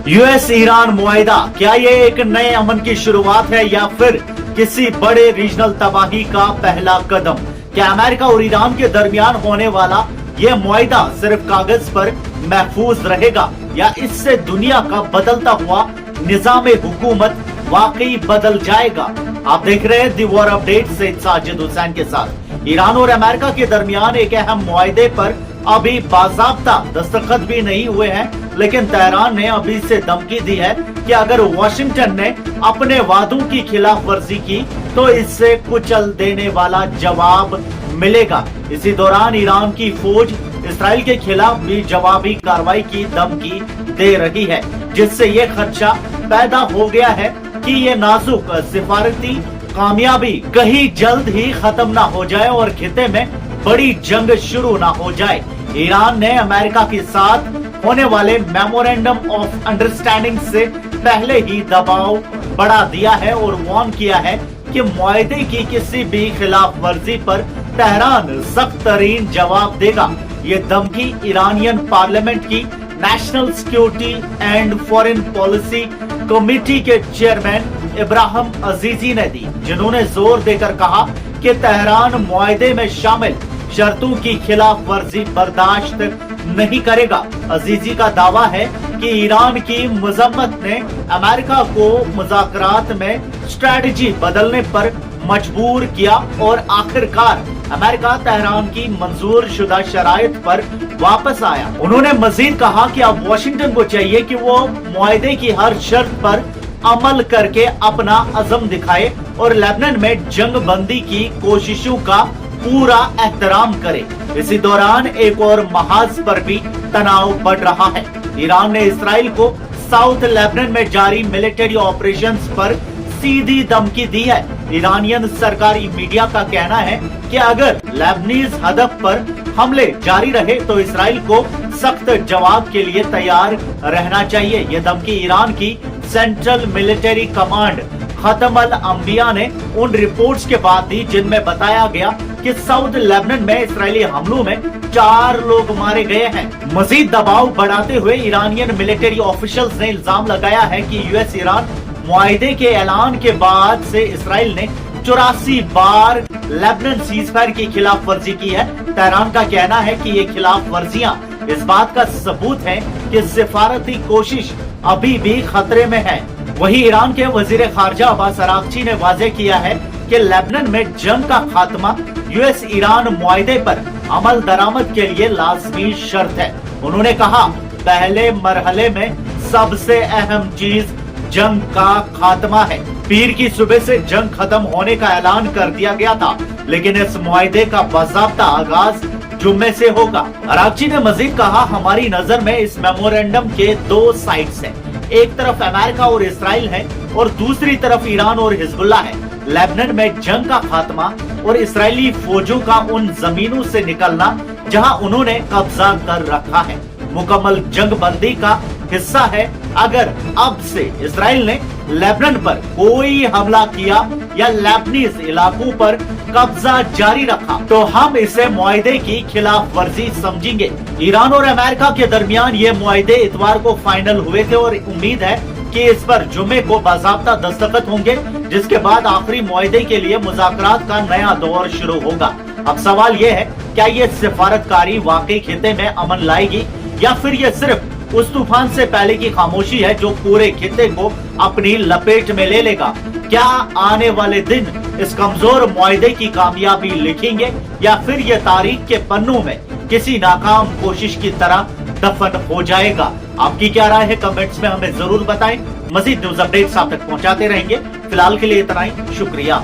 US Iran मुआहिदा, क्या ये एक नए अमन की शुरुआत है या फिर किसी बड़े रीजनल तबाही का पहला कदम? क्या अमेरिका और ईरान के दरमियान होने वाला ये मुआहिदा सिर्फ कागज पर महफूज रहेगा या इससे दुनिया का बदलता हुआ निजाम हुकूमत वाकई बदल जाएगा? आप देख रहे हैं दी वॉर अपडेट से साजिद हुसैन के साथ। ईरान और अमेरिका के दरमियान एक अहम मुआहिदे पर अभी बाज़ाब्ता दस्तखत भी नहीं हुए हैं, लेकिन तेहरान ने अभी से धमकी दी है कि अगर वाशिंगटन ने अपने वादों की खिलाफ वर्जी की तो इससे कुचल देने वाला जवाब मिलेगा। इसी दौरान ईरान की फौज इसराइल के खिलाफ भी जवाबी कार्रवाई की धमकी दे रही है, जिससे ये खदशा पैदा हो गया है कि ये नाजुक सिफारती कामयाबी कहीं जल्द ही खत्म ना हो जाए और खिते में बड़ी जंग शुरू ना हो जाए। ईरान ने अमेरिका के साथ होने वाले मेमोरेंडम ऑफ अंडरस्टैंडिंग से पहले ही दबाव बढ़ा दिया है और वार्न किया है कि मुआहिदे की किसी भी खिलाफ वर्जी पर तेहरान सख्त तरीन जवाब देगा। ये धमकी ईरानियन पार्लियामेंट की national security and foreign policy committee के चेयरमैन इब्राहिम अजीजी ने दी, जिन्होंने जोर देकर कहा कि तेहरान मुआहिदे में शामिल शर्तों की खिलाफ वर्जी बर्दाश्त नहीं करेगा। अजीजी का दावा है कि ईरान की मजम्मत ने अमेरिका को मुज़ाकरात में स्ट्रेटजी बदलने पर मजबूर किया और आखिरकार अमेरिका तेहरान की मंजूर शुदा शराइत पर वापस आया। उन्होंने मजीद कहा कि अब वाशिंगटन को चाहिए कि वो मुआहिदे की हर शर्त पर अमल करके अपना अज़म दिखाए और लेबनान में जंग बंदी की कोशिशों का पूरा एहतराम करे। इसी दौरान एक और महाज पर भी तनाव बढ़ रहा है। ईरान ने इसराइल को साउथ लेबनान में जारी मिलिट्री ऑपरेशंस पर सीधी धमकी दी है। ईरानियन सरकारी मीडिया का कहना है कि अगर लेबनीज हदफ पर हमले जारी रहे तो इसराइल को सख्त जवाब के लिए तैयार रहना चाहिए। ये धमकी ईरान की सेंट्रल मिलिट्री कमांड खत्म अल अंबिया ने उन रिपोर्ट्स के बाद दी जिनमें बताया गया कि साउथ लेबनान में इस्राएली हमलों में 4 लोग मारे गए हैं। मजीद दबाव बढ़ाते हुए ईरानियन मिलिट्री ऑफिशियल्स ने इल्जाम लगाया है कि यूएस ईरान मुआहिदे के ऐलान के बाद से इसराइल ने 84 बार लेबनान सीजफायर की खिलाफ वर्जी की है। तेहरान का कहना है कि ये खिलाफ वर्जियां इस बात का सबूत है कि सिफारती कोशिश अभी भी खतरे में है। वहीं ईरान के वजीर खारजा अब्बास अरागची ने वाजे किया है कि लेबनान में जंग का खात्मा यूएस ईरान मुआहिदे पर अमल दरामद के लिए लाजमी शर्त है। उन्होंने कहा, पहले मरहले में सबसे अहम चीज जंग का खात्मा है। पीर की सुबह से जंग खत्म होने का ऐलान कर दिया गया था, लेकिन इस मुआहिदे का बाज़ाब्ता आगाज जुम्मे से होगा। अरागची ने मजीद कहा, हमारी नजर में इस मेमोरेंडम के 2 साइड्स हैं। एक तरफ अमेरिका और इसराइल है और दूसरी तरफ ईरान और हिजबुल्लाह है। लेबनान में जंग का खात्मा और इसराइली फौजों का उन जमीनों से निकलना जहां उन्होंने कब्जा कर रखा है, मुकम्मल जंग बंदी का हिस्सा है। अगर अब से इसराइल ने लेबनान पर कोई हमला किया या लेबनीज इलाकों पर कब्जा जारी रखा तो हम इसे मुआहिदे की खिलाफ वर्जी समझेंगे। ईरान और अमेरिका के दरमियान ये मुआहिदे इतवार को फाइनल हुए थे और उम्मीद है कि इस पर जुमे को बाज़ाब्ता दस्तखत होंगे, जिसके बाद आखिरी मुआहिदे के लिए मुज़ाकरात का नया दौर शुरू होगा। अब सवाल ये है, क्या ये सिफारतकारी वाकई खिते में अमन लाएगी या फिर ये सिर्फ उस तूफान से पहले की खामोशी है जो पूरे खिते को अपनी लपेट में ले लेगा? क्या आने वाले दिन इस कमजोर मुआहिदे की कामयाबी लिखेंगे या फिर ये तारीख के पन्नों में किसी नाकाम कोशिश की तरह दफन हो जाएगा? आपकी क्या राय है? कमेंट्स में हमें जरूर बताएं। मजीद न्यूज अपडेट्स आप तक पहुंचाते रहेंगे। फिलहाल के लिए इतना ही, शुक्रिया।